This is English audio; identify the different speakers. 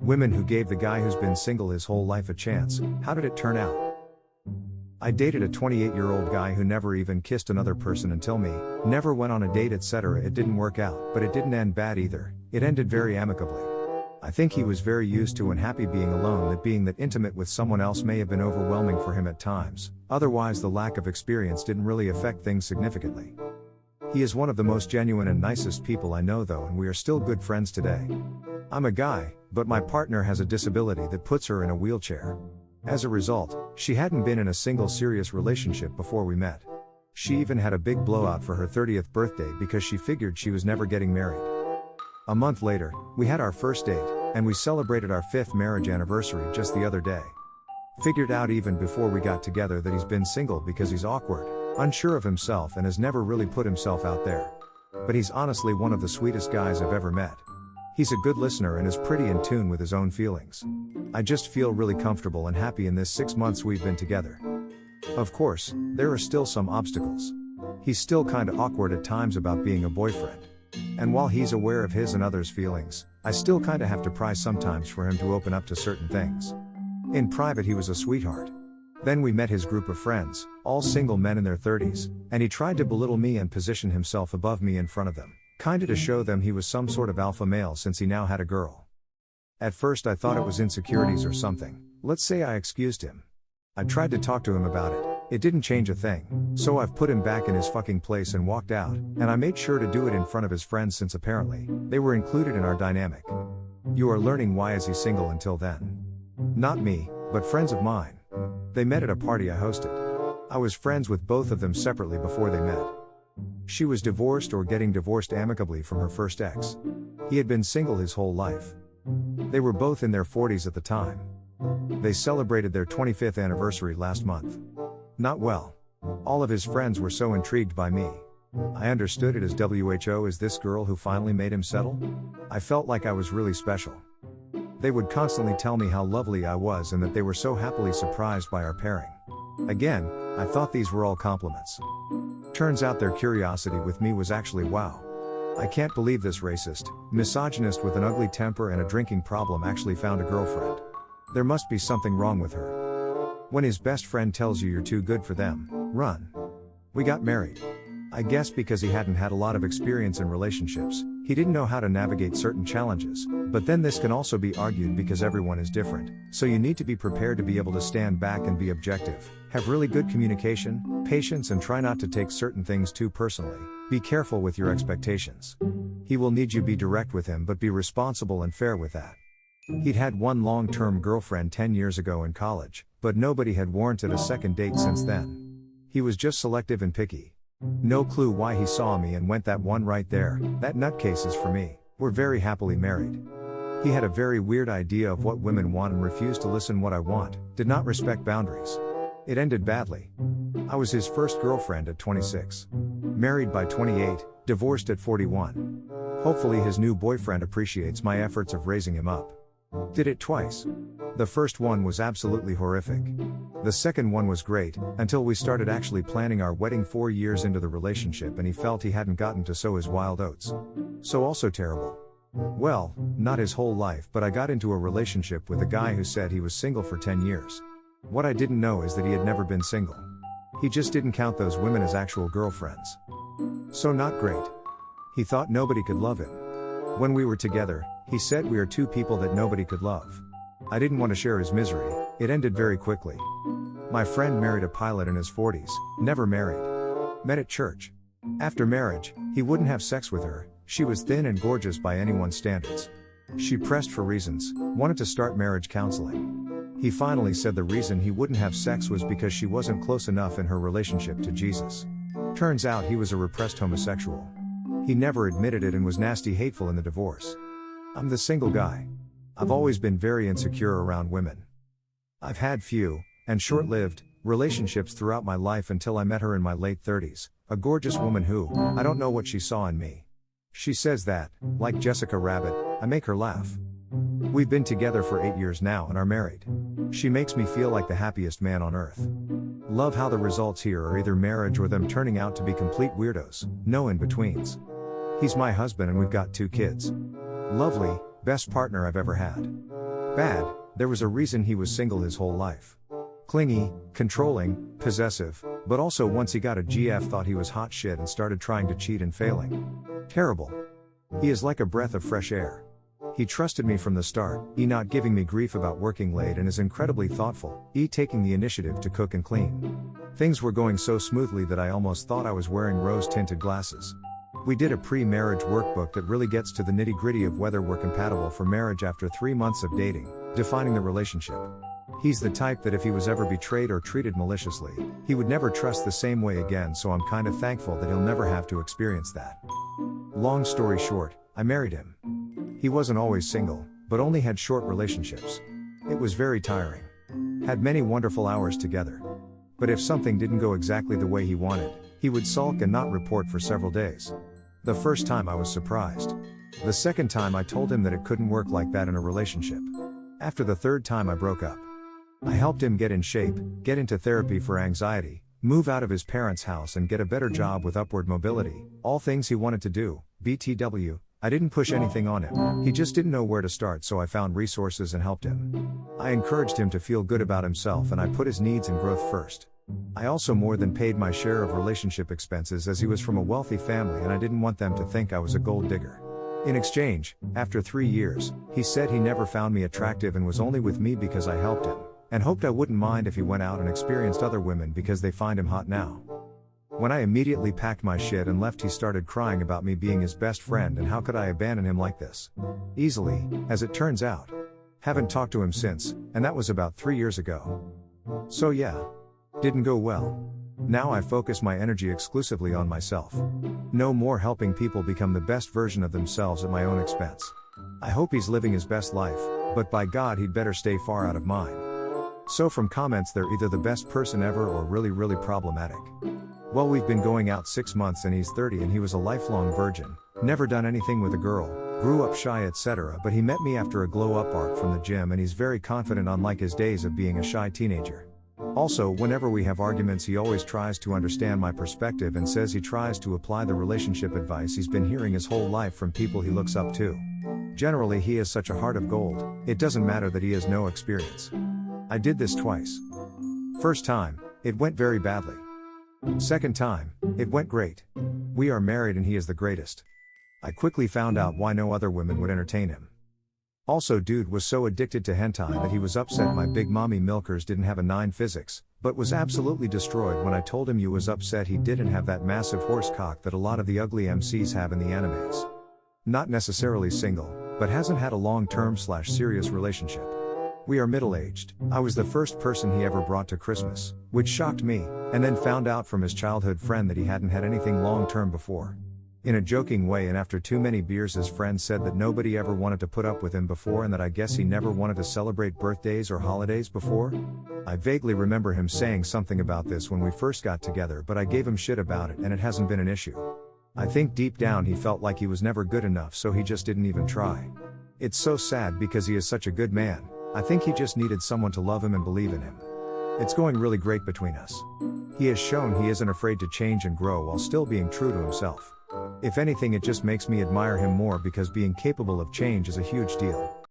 Speaker 1: Women who gave the guy who's been single his whole life a chance. How did it turn out? I dated a 28-year-old guy who never even kissed another person until me, never went on a date, etc. It didn't work out, but it didn't end bad either. It ended very amicably. I think he was very used to and happy being alone, that being that intimate with someone else may have been overwhelming for him at times. Otherwise, the lack of experience didn't really affect things significantly. He is one of the most genuine and nicest people I know though, and we are still good friends today. I'm a guy, but my partner has a disability that puts her in a wheelchair. As a result, she hadn't been in a single serious relationship before we met. She even had a big blowout for her 30th birthday because she figured she was never getting married. A month later, we had our first date, and we celebrated our 5th marriage anniversary just the other day. Figured out even before we got together that he's been single because he's awkward, unsure of himself, and has never really put himself out there. But he's honestly one of the sweetest guys I've ever met. He's a good listener and is pretty in tune with his own feelings. I just feel really comfortable and happy in this 6 months we've been together. Of course, there are still some obstacles. He's still kinda awkward at times about being a boyfriend. And while he's aware of his and others' feelings, I still kinda have to pry sometimes for him to open up to certain things. In private he was a sweetheart. Then we met his group of friends, all single men in their 30s, and he tried to belittle me and position himself above me in front of them, kinda to show them he was some sort of alpha male since he now had a girl. At first I thought it was insecurities or something. Let's say I excused him. I tried to talk to him about it. It didn't change a thing. So I've put him back in his fucking place and walked out, and I made sure to do it in front of his friends since apparently they were included in our dynamic. You are learning why is he single until then. Not me, but friends of mine. They met at a party I hosted. I was friends with both of them separately before they met. She was divorced or getting divorced amicably from her first ex. He had been single his whole life. They were both in their 40s at the time. They celebrated their 25th anniversary last month. Not well. All of his friends were so intrigued by me. I understood it as WHO is this girl who finally made him settle? I felt like I was really special. They would constantly tell me how lovely I was and that they were so happily surprised by our pairing. Again, I thought these were all compliments. Turns out their curiosity with me was actually wow. I can't believe this racist, misogynist with an ugly temper and a drinking problem actually found a girlfriend. There must be something wrong with her. When his best friend tells you you're too good for them, run. We got married. I guess because he hadn't had a lot of experience in relationships, he didn't know how to navigate certain challenges, but then this can also be argued because everyone is different, so you need to be prepared to be able to stand back and be objective, have really good communication, patience, and try not to take certain things too personally. Be careful with your expectations. He will need you be direct with him, but be responsible and fair with that. He'd had one long-term girlfriend 10 years ago in college, but nobody had warranted a second date since then. He was just selective and picky. No clue why he saw me and went, that one right there, that nutcase is for me. We're very happily married. He had a very weird idea of what women want and refused to listen what I want, did not respect boundaries. It ended badly. I was his first girlfriend at 26. Married by 28, divorced at 41. Hopefully his new boyfriend appreciates my efforts of raising him up. Did it twice. The first one was absolutely horrific. The second one was great, until we started actually planning our wedding 4 years into the relationship and he felt he hadn't gotten to sow his wild oats. So also terrible. Well, not his whole life, but I got into a relationship with a guy who said he was single for 10 years. What I didn't know is that he had never been single. He just didn't count those women as actual girlfriends. So not great. He thought nobody could love him. When we were together, he said we are two people that nobody could love. I didn't want to share his misery. It ended very quickly. My friend married a pilot in his 40s, never married. Met at church. After marriage, he wouldn't have sex with her. She was thin and gorgeous by anyone's standards. She pressed for reasons, wanted to start marriage counseling. He finally said the reason he wouldn't have sex was because she wasn't close enough in her relationship to Jesus. Turns out he was a repressed homosexual. He never admitted it and was nasty hateful in the divorce. I'm the single guy. I've always been very insecure around women. I've had few, and short-lived, relationships throughout my life until I met her in my late 30s, a gorgeous woman who, I don't know what she saw in me. She says that, like Jessica Rabbit, I make her laugh. We've been together for 8 years now and are married. She makes me feel like the happiest man on earth. Love how the results here are either marriage or them turning out to be complete weirdos, no in-betweens. He's my husband and we've got 2 kids. Lovely, best partner I've ever had. Bad, there was a reason he was single his whole life. Clingy, controlling, possessive, but also once he got a GF thought he was hot shit and started trying to cheat and failing. Terrible. He is like a breath of fresh air. He trusted me from the start, not giving me grief about working late, and is incredibly thoughtful, taking the initiative to cook and clean. Things were going so smoothly that I almost thought I was wearing rose-tinted glasses. We did a pre-marriage workbook that really gets to the nitty-gritty of whether we're compatible for marriage after 3 months of dating, defining the relationship. He's the type that if he was ever betrayed or treated maliciously, he would never trust the same way again, so I'm kinda thankful that he'll never have to experience that. Long story short, I married him. He wasn't always single, but only had short relationships. It was very tiring. Had many wonderful hours together. But if something didn't go exactly the way he wanted, he would sulk and not report for several days. The first time I was surprised. The second time I told him that it couldn't work like that in a relationship. After the third time I broke up. I helped him get in shape, get into therapy for anxiety, move out of his parents' house and get a better job with upward mobility, all things he wanted to do, BTW. I didn't push anything on him, he just didn't know where to start, so I found resources and helped him. I encouraged him to feel good about himself and I put his needs and growth first. I also more than paid my share of relationship expenses as he was from a wealthy family and I didn't want them to think I was a gold digger. In exchange, after 3 years, he said he never found me attractive and was only with me because I helped him, and hoped I wouldn't mind if he went out and experienced other women because they find him hot now. When I immediately packed my shit and left, he started crying about me being his best friend and how could I abandon him like this. Easily, as it turns out. Haven't talked to him since, and that was about 3 years ago. So yeah. Didn't go well. Now I focus my energy exclusively on myself. No more helping people become the best version of themselves at my own expense. I hope he's living his best life, but by God he'd better stay far out of mine. So from comments they're either the best person ever or really problematic. Well, we've been going out 6 months and he's 30 and he was a lifelong virgin, never done anything with a girl, grew up shy etc. But he met me after a glow up arc from the gym and he's very confident unlike his days of being a shy teenager. Also, whenever we have arguments he always tries to understand my perspective and says he tries to apply the relationship advice he's been hearing his whole life from people he looks up to. Generally he has such a heart of gold, it doesn't matter that he has no experience. I did this twice. First time, it went very badly. Second time, it went great. We are married and he is the greatest. I quickly found out why no other women would entertain him. Also, dude was so addicted to hentai that he was upset my big mommy milkers didn't have a 9 physics, but was absolutely destroyed when I told him you was upset he didn't have that massive horse cock that a lot of the ugly MCs have in the animes. Not necessarily single, but hasn't had a long-term/serious relationship. We are middle-aged. I was the first person he ever brought to Christmas, which shocked me, and then found out from his childhood friend that he hadn't had anything long-term before. In a joking way, and after too many beers his friend said that nobody ever wanted to put up with him before and that I guess he never wanted to celebrate birthdays or holidays before? I vaguely remember him saying something about this when we first got together, but I gave him shit about it and it hasn't been an issue. I think deep down he felt like he was never good enough, so he just didn't even try. It's so sad because he is such a good man. I think he just needed someone to love him and believe in him. It's going really great between us. He has shown he isn't afraid to change and grow while still being true to himself. If anything, it just makes me admire him more because being capable of change is a huge deal.